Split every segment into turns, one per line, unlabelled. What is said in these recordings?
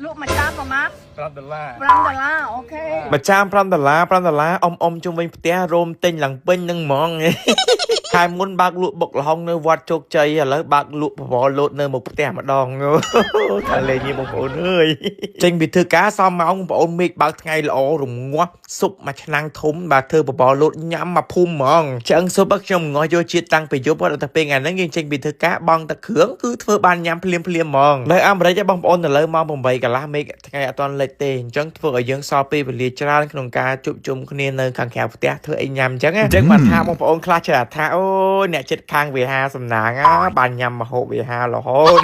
ลูกมาจ้ามมามั้ง
$5
$5โอเค
มาจ้าม$5จุ่มវិញផ្ទះរោមទិញឡើងពេញនឹងហ្មងហើយមុនបើកលក់បុកលហុងនៅវត្តជោគជ័យឥឡូវបើកលក់បបរលោតនៅមុខផ្ទះម្ដងថាលេងនេះបងប្អូនអើយចេញពីធ្វើការសមម៉ោងបងប្អូនមេឃបើកថ្ងៃល្អរងាស់ស៊ុបមួយឆ្នាំងធំបាទធ្វើបបរលោតញ៉ាំមកភូមិហ្មងឆ្អឹងស៊ុបខ្ញុំងោះយកជាតិតាំងពីយប់ដល់ទៅពេលថ្ងៃហ្នឹងយើងចេញពីធ្វើការបង់ទឹកគ្រឿងគឺធ្វើបានញ៉ាំភ្លាមហ្មងនៅអាមេរិកបងប្អូនទៅលើម៉ោង8កន្លះមេឃថ្ងៃអត់ទាន់លិចទេអញ្ចឹងធ្វើឲ្យយើងសល់ពេលវេលាច្រើនក្នុងការជួបជុំគ្នានៅខាងក្រៅផ្ទះធ្វើអីញ៉ាំអញ្ចឹងបានថាបងប្អូនខ្លះចេះថាអូយអ្នកចិត្តខាងវិហារសំណាងបានញ៉ាំម្ហូបវិហាររហូត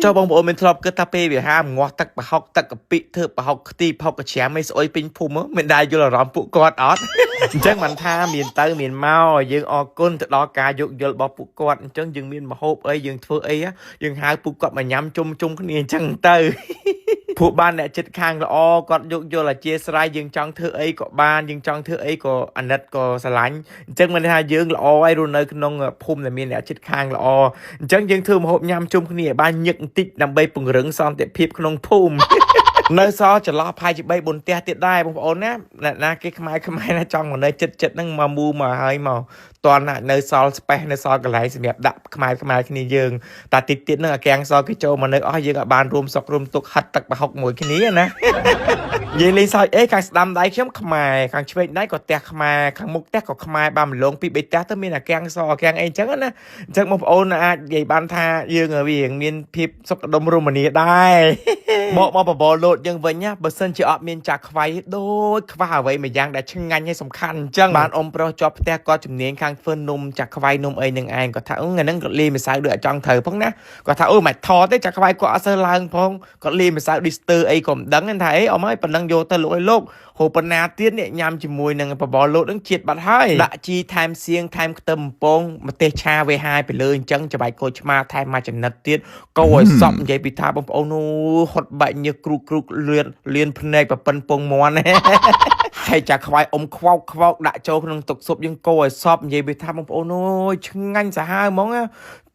ចុះបងប្អូនមានធ្លាប់គិតថាពេលវិហារងាស់ទឹកប្រហុកទឹកកាពិធ្វើប្រហុកខ្ទិប្រហុកកញ្ច្រាំមិនស្អុយពេញភូមិមិនដែរយល់អារម្មណ៍ពួកគាត់អត់អញ្ចឹងបានថាមានទៅមានមកយើងអរគុណទៅដល់ការយោគយល់របស់ពួកគាត់អញ្ចឹងយើងមានម្ហូបអីយើងធ្វើអីយើងហៅពួកគាត់មកញ៉ាំជុំគ្នាអញ្ចឹងទៅពួកបានអ្នកចិត្តខាងល្អគាត់យោគយល់អធិស្ឋានយើងចង់ធ្វើអីក៏បានយើងចង់ធ្វើអីក៏អាណិតក៏ស្រឡាញ់អញ្ចឹងមិនថាយើងល្អហើយរស់នៅក្នុងភូមិដែលមានអ្នកចិត្តខាងល្អអញ្ចឹងយើងធ្វើម្ហូបញ៉ាំជុំគ្នាឲ្យបានញឹកបន្តិចដើម្បីពង្រឹងសន្តិភាពក្នុងភូមិនៅសល់ចន្លោះផាយជា3 4ផ្ទះទៀតដែរបងប្អូនណាអ្នកណាគេខ្មែរណាចង់មកនៅចិត្តហ្នឹងមកមូមកហើយមកតន់ណានៅសល់ស្ពេសនៅសល់កន្លែងសម្រាប់ដាក់ខ្មែរគ្នាយើងតែតិចទៀតហ្នឹងអាកាំងសល់គេចូលមកនៅអស់យើងអាចបានរួមសុខរួមទុក្ខហិតទឹកប្រហុកមួយគ្នាណានិយាយលេងសើចអេខាងស្ដាំដៃខ្ញុំខ្មែរខាងឆ្វេងដៃក៏ផ្ទះខ្មែរខាងមុខផ្ទះក៏ខ្មែរបានម្លង2 3ផ្ទះទៅមានអាកាំងសល់អាកាំងអីអញ្ចឹងណាអញ្ចឹងបងប្អូនអាចនិយាយបានថាយើងវាមានភាពសុខដុមរមនាដែរបកមកបបរលោតយើងវិញណាបើសិនជាអត់មានចាក់ខ្វៃដូចខ្វះអ្វីមួយយ៉ាងដែលឆ្ងាញ់ហើយសំខាន់អញ្ចឹងបានអ៊ំប្រុសជាប់ផ្ទះគាត់ជំនាញខាងធ្វើនំចាក់ខ្វៃនំអីនឹងឯងគាត់ថាថ្ងៃហ្នឹងគាត់លាយម្សៅដូចអត់ចង់ត្រូវផងណាគាត់ថាអូមិនថតទេចាក់ខ្វៃគាត់អត់សូវឡើងផងគាត់លាយម្សៅឌីស្ទើអីក៏មិនដឹងថាអីអ៊ំអើយប៉ុណ្ណឹងយកទៅលក់ឲ្យលោកហូបប៉ុណ្ណាទៀតនេះញ៉ាំជាមួយនឹងបបរលោតនឹងជាតិបាត់ហើយដាក់ជីថែមសៀងថែមខ្ទឹមបំពងម្ទេសឆាវេហាយទៅលើអញ្ចឹងច្បាយគោឆ្មាថែមមួយចំណិតទៀតកោឲ្យសប់និយាយពីថាបងប្អូននោះហត់បាច់ញើសគ្រូលៀនភ្នែកប្រពន្ធពងមន់ហើយចាខ្វាយអ៊ំខ្វោកដាក់ចូលក្នុងទឹកស៊ុបយើងកោឲ្យសប់និយាយពីថាបងប្អូនអើយឆ្ងាញ់សាហាវហ្មង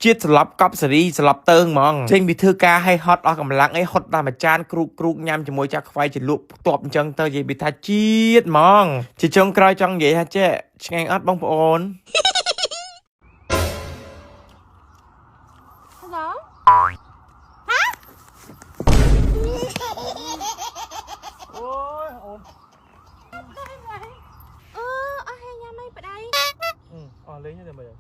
ជាតិស្លាប់កប់សេរីស្លាប់តើងហ្មងចេញពីធ្វើការឲ្យហត់អស់កម្លាំងអីហត់តាមអាចារ្យគ្រូញ៉ាំជាមួយចាខ្វាយជាលក់ផ្ទាប់អញ្ចឹងទៅនិយាយពីថាជាតិហ្មងជាចុងក្រោយចង់និយាយថាចេះឆ្ងាញ់អត់បងប្អូន
Hello
អូយអូន
អស់ហើយញ៉ាំអីប្តី
អស់លេងទេមើល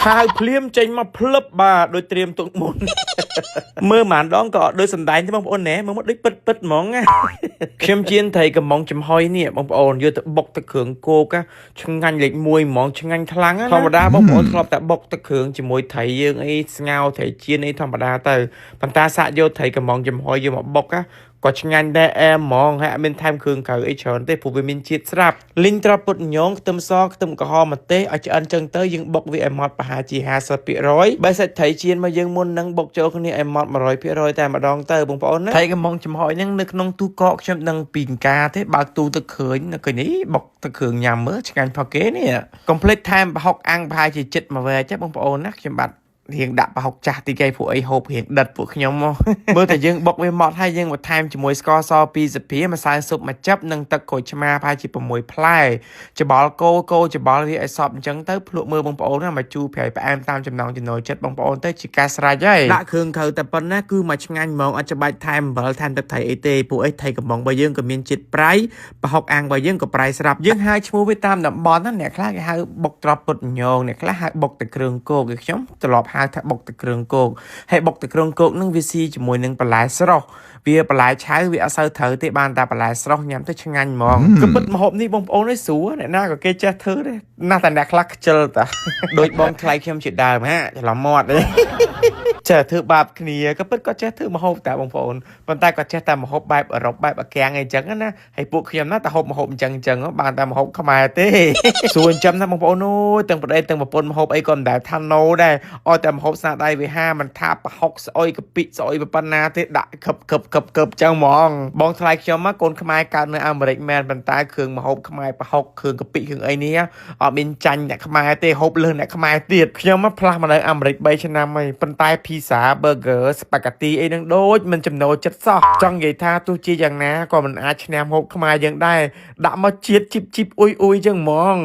ហើយភ្លាមចេញមកភ្លឹបបាទដូចត្រៀមទុកមុនមើលម្ដងក៏ដូចសំដែងទេបងប្អូនណែមើលមកដូចពិតហ្មងខ្ញុំជៀនត្រីកំងចំហុយនេះបងប្អូនយកទៅបុកទឹកគ្រឿងគោកឆ្ងាញ់លេខ1ហ្មងឆ្ងាញ់ខ្លាំងធម្មតាបងប្អូនធ្លាប់តែបុកទឹកគ្រឿងជាមួយត្រីយើងអីស្ងោរត្រីចៀនអីធម្មតាទៅប៉ុន្តែសាកយកត្រីកំងចំហុយយកមកបុកក៏ឆ្ងាញ់ដែរអែមហ្មងហើយអត់មានថែមគ្រឿងក្រៅអីច្រើនទេព្រោះវាមានជាតិស្រាប់លីងត្រប់ពុតញងខ្ទឹមសខ្ទឹមក្រហមម្ទេសឲ្យឆ្អិនចឹងទៅយើងបុកវាឲ្យម៉ត់ប្រហែលជា 50% បើសាច់ត្រីចៀនមកយើងមុននឹងបុកចូលគ្នាឲ្យម៉ត់ 100% តែម្ដងទៅបងប្អូនណាត្រីកំងចំហុយហ្នឹងនៅក្នុងទូកកខ្ញុំដឹងពីការទេបើកទូទឹកឃើញនៅឃើញនេះបុកទឹកគ្រឿងញ៉ាំមើលឆ្ងាញ់ផកគេនេះកុំភ្លេចថែមប្រហុកអាំងប្រហែលជាចិត្តមួយវែកទេបងប្អូនណាខ្ញុំបាទរៀងដាក់ប្រហុកចាស់ទីគេពួកអីហូបរៀងដិតពួកខ្ញុំមកមើលតែយើងបុកវាម៉ត់ហើយយើងបន្ថែមជាមួយស្ករស2ស្ព្រាម្សៅស៊ុបមួយចិបនិងទឹកក្រូចឆ្មាប្រហែលជា6ផ្លែច្បល់គោច្បល់វាឲ្យសប់អញ្ចឹងទៅភ្លក់មើលបងប្អូនណាមកជូរប្រៃផ្អែមតាមចំណង់ចំណូលចិត្តបងប្អូនទៅជាការស្រេចហើយដាក់គ្រឿងក្រៅតែប៉ុណ្ណាគឺមកឆ្ងាញ់ហ្មងអត់ច្បាច់ថែមអំបិលថែមទឹកត្រីអីទេពួកអីត្រីកំងរបស់យើងក៏មានជាតិប្រៃប្រហុកអាំងរបស់យើងក៏ប្រៃស្រាប់យើងហៅឈ្មោះវាតាមតំបន់ណាអ្នកខ្លះគេហៅបុកត្រប់ពុតញងអ្នកខ្លះហៅបុកទឹកគ្រឿងគោកគឺខ្ញុំត្រឡប់ហៅថាបុកទឹកគ្រឿងគោកហើយបុកទឹកគ្រឿងគោកនឹងវាស៊ីជាមួយនឹងបន្លែស្រស់វាបន្លែឆៅវាអត់សូវត្រូវទេបានតែបន្លែស្រស់ញ៉ាំទៅឆ្ងាញ់ហ្មងគឺពិតម្ហូបនេះបងប្អូនឯងស្រួលអ្នកណាក៏គេចេះធ្វើដែរណាស់តែអ្នកខ្លះខ្ជិលតាដូចបងថ្លៃខ្ញុំជាដើមច្រឡំមាត់ទេចេះធ្វើបាបគ្នាក៏ពិតក៏ចេះធ្វើម្ហូបតែបងប្អូនប៉ុន្តែក៏ចេះតែម្ហូបបែបអឺរ៉ុបបែបអាកាំងអីចឹងណាហើយពួកខ្ញុំណាតែហូបម្ហូបអញ្ចឹងបានតែម្ហូបខ្មែរទេសួរចិញ្ចឹមណាបងប្អូនអូយទាំងប្តីទាំងប្រពន្ធម្ហូបអីក៏មិនដែលថាណូដែរអត់តែ ហូបស្នាដៃវាហាមិនថាប្រហុកស្អុយកะปิស្អុយប៉ុណ្ណាទេដាក់កឹបចឹងហ្មងបងថ្លៃខ្ញុំមកកូនខ្មែរកើតនៅអាមេរិកមែនប៉ុន្តែគ្រឿងម្ហូបខ្មែរប្រហុកគ្រឿងកะปิគ្រឿងអីនេះអត់មានចាញ់អ្នកខ្មែរទេហូបលើសអ្នកខ្មែរទៀតខ្ញុំមកផ្លាស់មកនៅអាមេរិក3ឆ្នាំហើយប៉ុន្តែ pizza burger spaghetti អីនឹងដូចមិនចំណូលចិត្តសោះចង់និយាយថាទោះជាយ៉ាងណាក៏មិនអាចឈ្នះហូបខ្មែរយើងដែរដាក់មកជាតិជីបអ៊ុយចឹងហ្មង